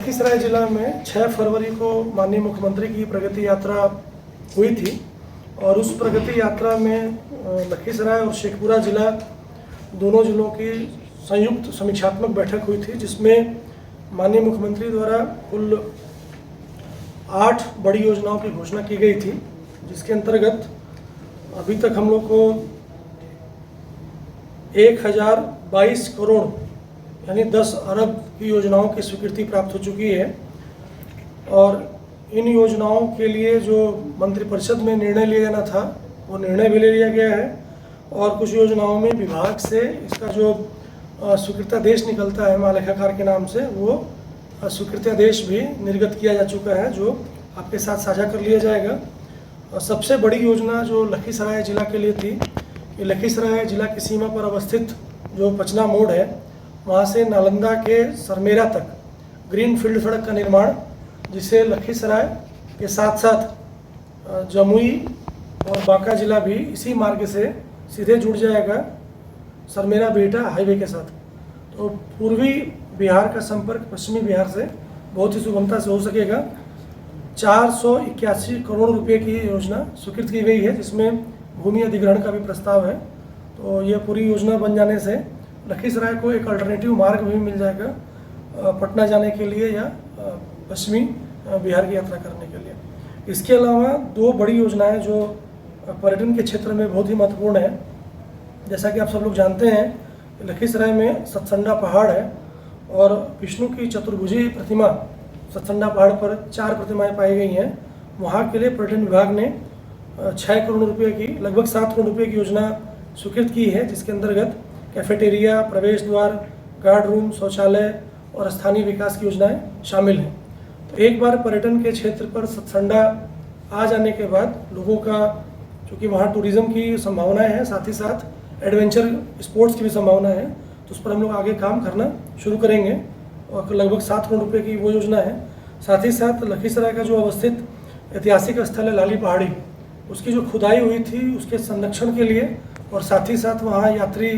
लखीसराय जिला में 6 फरवरी को माननीय मुख्यमंत्री की प्रगति यात्रा हुई थी और उस प्रगति यात्रा में लखीसराय और शेखपुरा जिला दोनों जिलों की संयुक्त समीक्षात्मक बैठक हुई थी, जिसमें माननीय मुख्यमंत्री द्वारा कुल 8 बड़ी योजनाओं की घोषणा की गई थी, जिसके अंतर्गत अभी तक हम लोग को 1022 करोड़ यानी 10 अरब की योजनाओं की स्वीकृति प्राप्त हो चुकी है। और इन योजनाओं के लिए जो मंत्रिपरिषद में निर्णय लिया जाना था वो निर्णय भी ले लिया गया है और कुछ योजनाओं में विभाग से इसका जो स्वीकृतादेश निकलता है महालेखाकार के नाम से, वो स्वीकृतादेश भी निर्गत किया जा चुका है, जो आपके साथ साझा कर लिया जाएगा। और सबसे बड़ी योजना जो लखीसराय जिला के लिए थी कि लखीसराय जिला की सीमा पर अवस्थित जो पचना मोड़ है, वहाँ से नालंदा के सरमेरा तक ग्रीन फील्ड सड़क का निर्माण, जिसे लखीसराय के साथ साथ जमुई और बांका जिला भी इसी मार्ग से सीधे जुड़ जाएगा सरमेरा बेटा हाईवे के साथ। तो पूर्वी बिहार का संपर्क पश्चिमी बिहार से बहुत ही सुगमता से हो सकेगा। 481 करोड़ रुपए की योजना स्वीकृत की गई है, जिसमें भूमि अधिग्रहण का भी प्रस्ताव है। तो ये पूरी योजना बन जाने से लखीसराय को एक अल्टरनेटिव मार्ग भी मिल जाएगा पटना जाने के लिए या पश्चिमी बिहार की यात्रा करने के लिए। इसके अलावा 2 बड़ी योजनाएं जो पर्यटन के क्षेत्र में बहुत ही महत्वपूर्ण है। जैसा कि आप सब लोग जानते हैं, लखीसराय में सतसंडा पहाड़ है और विष्णु की चतुर्भुजी प्रतिमा सतसंडा पहाड़ पर 4 प्रतिमाएं पाई गई हैं। वहाँ के लिए पर्यटन विभाग ने 6 करोड़ रुपये की, लगभग 7 करोड़ रुपये की योजना स्वीकृत की है, जिसके अंतर्गत कैफेटेरिया, प्रवेश द्वार, गार्ड रूम, शौचालय और स्थानीय विकास की योजनाएं शामिल हैं। तो एक बार पर्यटन के क्षेत्र पर सतसंडा आ जाने के बाद लोगों का, चूँकि वहाँ टूरिज़्म की संभावनाएं हैं, साथ ही साथ एडवेंचर स्पोर्ट्स की भी संभावना है, तो उस पर हम लोग आगे काम करना शुरू करेंगे और लगभग 7 करोड़ रुपये की वो योजना है। साथ ही साथ लखीसराय का जो अवस्थित ऐतिहासिक स्थल है लाली पहाड़ी, उसकी जो खुदाई हुई थी उसके संरक्षण के लिए और साथ ही साथ वहाँ यात्री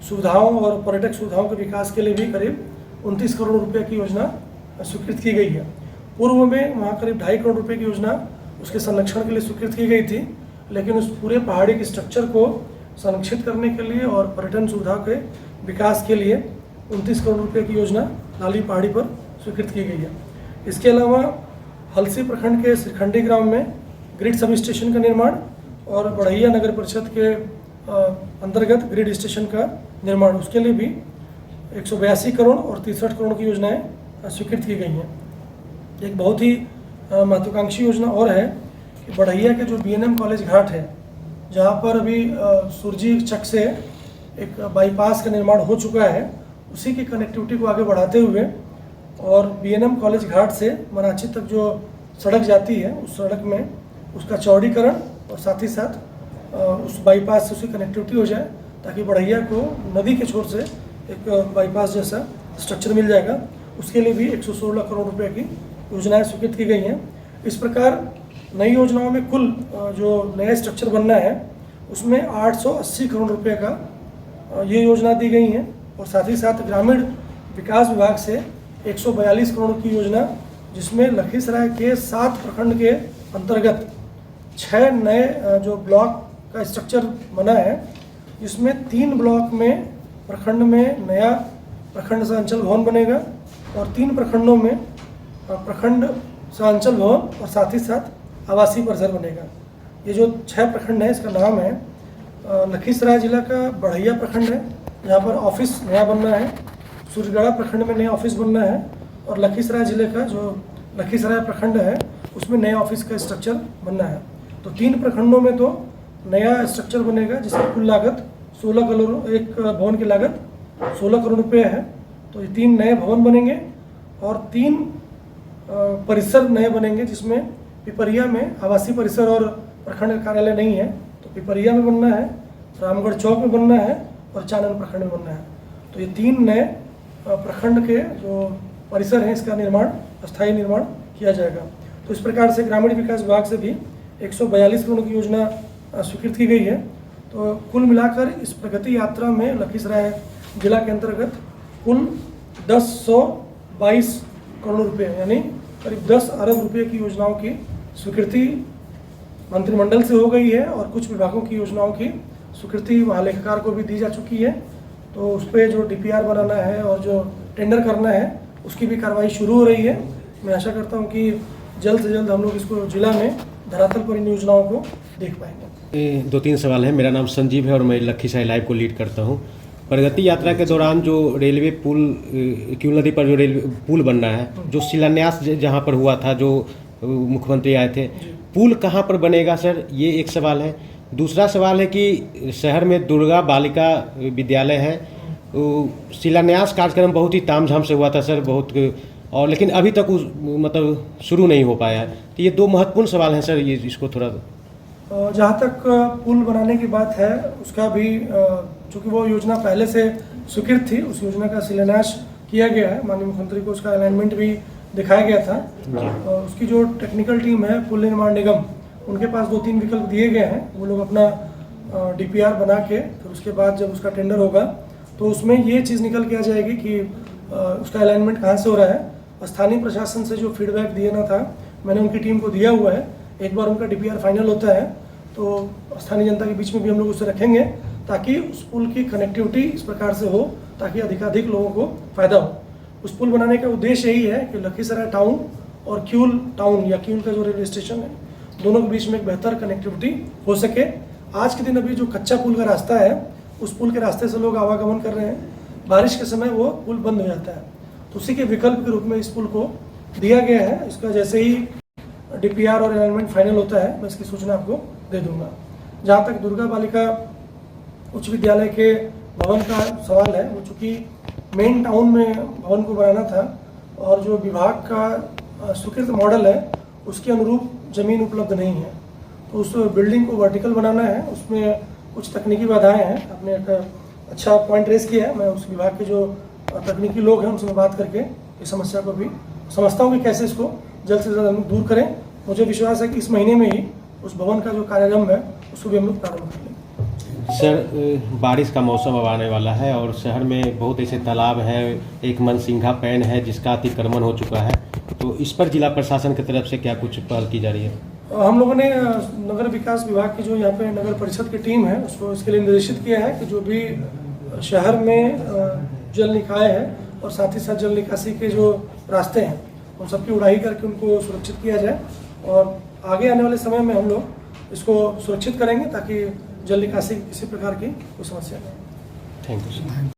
सुविधाओं और पर्यटक सुविधाओं के विकास के लिए भी करीब 29 करोड़ रुपये की योजना स्वीकृत की गई है। पूर्व में वहाँ करीब 2.5 करोड़ रुपये की योजना उसके संरक्षण के लिए स्वीकृत की गई थी, लेकिन उस पूरे पहाड़ी के स्ट्रक्चर को संरक्षित करने के लिए और पर्यटन सुविधा के विकास के लिए 29 करोड़ रुपये की योजना लाली पहाड़ी पर स्वीकृत की गई है। इसके अलावा हलसी प्रखंड के श्रीखंडी ग्राम में ग्रिड सब स्टेशन का निर्माण और बढ़ैया नगर परिषद के अंतर्गत ग्रिड स्टेशन का निर्माण, उसके लिए भी 182 करोड़ और 63 करोड़ की योजनाएं स्वीकृत की गई हैं। एक बहुत ही महत्वाकांक्षी योजना और है कि बढ़ैया के जो BNM कॉलेज घाट है, जहाँ पर अभी सुरजी चक से एक बाईपास का निर्माण हो चुका है, उसी की कनेक्टिविटी को आगे बढ़ाते हुए और BNM कॉलेज घाट से मराची तक जो सड़क जाती है, उस सड़क में उसका चौड़ीकरण और साथ ही साथ उस बाईपास से उसकी कनेक्टिविटी हो जाए, ताकि बढ़ैया को नदी के छोर से एक बाईपास जैसा स्ट्रक्चर मिल जाएगा। उसके लिए भी 116 करोड़ रुपए की योजनाएं स्वीकृत की गई हैं। इस प्रकार नई योजनाओं में कुल जो नया स्ट्रक्चर बनना है उसमें 880 करोड़ रुपए का ये योजना दी गई हैं और साथ ही साथ ग्रामीण विकास विभाग से 142 करोड़ की योजना, जिसमें लखीसराय के 7 प्रखंड के अंतर्गत 6 नए जो ब्लॉक का स्ट्रक्चर बना है, जिसमें 3 ब्लॉक में प्रखंड में नया प्रखंड सांचल भवन बनेगा और 3 प्रखंडों में प्रखंड सांचल भवन और साथ ही साथ आवासीय परिसर बनेगा। ये जो 6 प्रखंड है, इसका नाम है लखीसराय जिला का बढ़ैया प्रखंड है, जहाँ पर ऑफिस नया बनना है। सूर्यगढ़ा प्रखंड में नया ऑफिस बनना है और लखीसराय जिले का जो लखीसराय प्रखंड है उसमें नया ऑफिस का स्ट्रक्चर बनना है। तो 3 प्रखंडों में तो नया स्ट्रक्चर बनेगा, जिसकी कुल लागत 16 करोड़, एक भवन की लागत 16 करोड़ रुपये है। तो ये 3 नए भवन बनेंगे और 3 परिसर नए बनेंगे, जिसमें पिपरिया में आवासीय परिसर और प्रखंड कार्यालय नहीं है, तो पिपरिया में बनना है, रामगढ़ चौक में बनना है और चानन प्रखंड में बनना है। तो ये 3 नए प्रखंड के जो परिसर हैं, इसका निर्माण, अस्थायी निर्माण किया जाएगा। तो इस प्रकार से ग्रामीण विकास विभाग से भी 142 करोड़ की योजना स्वीकृत की गई है। तो कुल मिलाकर इस प्रगति यात्रा में लखीसराय जिला के अंतर्गत कुल 1022 करोड़ रुपए यानी करीब 10 अरब रुपए की योजनाओं की स्वीकृति मंत्रिमंडल से हो गई है और कुछ विभागों की योजनाओं की स्वीकृति महालेखाकार को भी दी जा चुकी है। तो उस पर जो DPR बनाना है और जो टेंडर करना है उसकी भी कार्रवाई शुरू हो रही है। मैं आशा करता हूं कि जल्द से जल्द हम लोग इसको जिला में धरातल पर इन योजनाओं को देख पाएंगे। 2-3 सवाल हैं। मेरा नाम संजीव है और मैं लखीसराय लाइव को लीड करता हूं। प्रगति यात्रा के दौरान जो रेलवे पुल क्यूल नदी पर जो रेलवे पुल बन रहा है, जो शिलान्यास जहां पर हुआ था, जो मुख्यमंत्री आए थे, पुल कहां पर बनेगा सर, ये एक सवाल है। दूसरा सवाल है कि शहर में दुर्गा बालिका विद्यालय है, शिलान्यास कार्यक्रम बहुत ही तामझाम से हुआ था सर, और लेकिन अभी तक मतलब शुरू नहीं हो पाया है। तो ये 2 महत्वपूर्ण सवाल हैं सर, ये इसको थोड़ा जहाँ तक पुल बनाने की बात है उसका भी चूँकि वो योजना पहले से स्वीकृत थी, उस योजना का शिलान्यास किया गया है। माननीय मुख्यमंत्री को उसका अलाइनमेंट भी दिखाया गया था। उसकी जो टेक्निकल टीम है पुल निर्माण निगम, उनके पास 2-3 विकल्प दिए गए हैं। वो लोग अपना DPR बना के फिर उसके बाद जब उसका टेंडर होगा तो उसमें ये चीज़ निकल के आ जाएगी कि उसका अलाइनमेंट कहाँ से हो रहा है। स्थानीय प्रशासन से जो फीडबैक देना था मैंने उनकी टीम को दिया हुआ है। एक बार उनका DPR फाइनल होता है तो स्थानीय जनता के बीच में भी हम लोग उसे रखेंगे ताकि उस पुल की कनेक्टिविटी इस प्रकार से हो ताकि अधिकाधिक लोगों को फायदा हो। उस पुल बनाने का उद्देश्य यही है कि लखीसराय टाउन और क्यूल टाउन या क्यूल का जो रेलवे स्टेशन है, दोनों के बीच में एक बेहतर कनेक्टिविटी हो सके। आज के दिन अभी जो कच्चा पुल का रास्ता है, उस पुल के रास्ते से लोग आवागमन कर रहे हैं, बारिश के समय वो पुल बंद हो जाता है। तो उसी के विकल्प के रूप में इस पुल को दिया गया है। इसका जैसे ही DPR और अलाइनमेंट फाइनल होता है मैं इसकी सूचना आपको दे दूंगा। जहाँ तक दुर्गा बालिका उच्च विद्यालय के भवन का सवाल है, वो चूँकि मेन टाउन में भवन को बनाना था और जो विभाग का स्वीकृत मॉडल है उसके अनुरूप ज़मीन उपलब्ध नहीं है, तो उस बिल्डिंग को वर्टिकल बनाना है। उसमें कुछ तकनीकी बाधाएं हैं। आपने एक अच्छा पॉइंट रेस किया है। मैं उस विभाग के जो तकनीकी लोग हैं उनसे बात करके इस समस्या को भी समझता हूँ कि कैसे इसको जल्द से जल्द हम दूर करें। मुझे विश्वास है कि इस महीने में ही उस भवन का जो कार्यारंभ है उसको भी हम लोग प्रारंभ कर लेंगे। सर, बारिश का मौसम अब आने वाला है और शहर में बहुत ऐसे तालाब हैं, एक मनसिंघा पैन है जिसका अतिक्रमण हो चुका है, तो इस पर जिला प्रशासन की तरफ से क्या कुछ पहल की जा रही है? हम लोगों ने नगर विकास विभाग की जो यहाँ पे नगर परिषद की टीम है उसको इसके लिए निर्देशित किया है कि जो भी शहर में जल निकाय है और साथ ही साथ जल निकासी के जो रास्ते हैं उन सबकी उड़ाई करके उनको सुरक्षित किया जाए और आगे आने वाले समय में हम लोग इसको सुरक्षित करेंगे ताकि जल निकासी किसी प्रकार की कोई समस्या नहीं। Thank you sir.